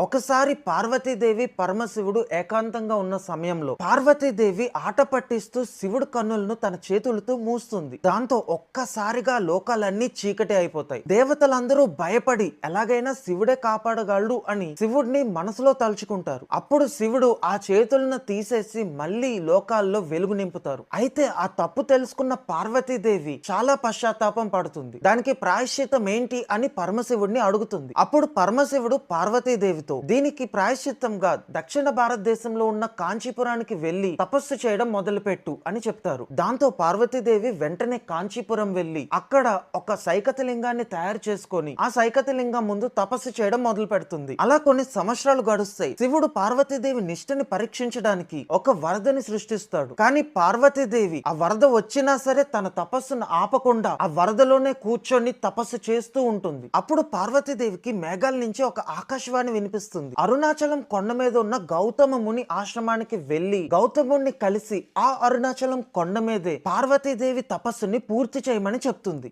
ఒకసారి పార్వతీదేవి పరమశివుడు ఏకాంతంగా ఉన్న సమయంలో పార్వతీదేవి ఆట పట్టిస్తూ శివుడు కన్నులను తన చేతులతో మూస్తుంది. దాంతో ఒక్కసారిగా లోకాలన్నీ చీకటి అయిపోతాయి. దేవతలందరూ భయపడి ఎలాగైనా శివుడే కాపాడగలడు అని శివుడిని మనసులో తలుచుకుంటారు. అప్పుడు శివుడు ఆ చేతులను తీసేసి మళ్ళీ లోకాల్లో వెలుగు నింపుతారు. అయితే ఆ తప్పు తెలుసుకున్న పార్వతీదేవి చాలా పశ్చాత్తాపం పడుతుంది. దానికి ప్రాయశ్చితం ఏంటి అని పరమశివుడిని అడుగుతుంది. అప్పుడు పరమశివుడు పార్వతీదేవి దీనికి ప్రాయశ్చిత్తంగా దక్షిణ భారతదేశంలో ఉన్న కాంచీపురానికి వెళ్లి తపస్సు చేయడం మొదలుపెట్టు అని చెప్తారు. దాంతో పార్వతీదేవి వెంటనే కాంచీపురం వెళ్లి అక్కడ ఒక సైకతలింగాన్ని తయారు చేసుకొని ఆ సైకతలింగం ముందు తపస్సు చేయడం మొదలు పెడుతుంది. అలా కొన్ని సంవత్సరాలు గడుస్తాయి. శివుడు పార్వతీదేవి నిష్ఠని పరీక్షించడానికి ఒక వరదని సృష్టిస్తాడు. కానీ పార్వతీదేవి ఆ వరద వచ్చినా సరే తన తపస్సును ఆపకుండా ఆ వరదలోనే కూర్చొని తపస్సు చేస్తూ ఉంటుంది. అప్పుడు పార్వతీదేవికి మేఘాల నుంచి ఒక ఆకాశవాణి వినిపిస్తుంది. అరుణాచలం కొండ మీద ఉన్న గౌతమ ముని ఆశ్రమానికి వెళ్లి గౌతముని కలిసి ఆ అరుణాచలం కొండ మీదే పార్వతీదేవి తపస్సుని పూర్తి చేయమని చెప్తుంది.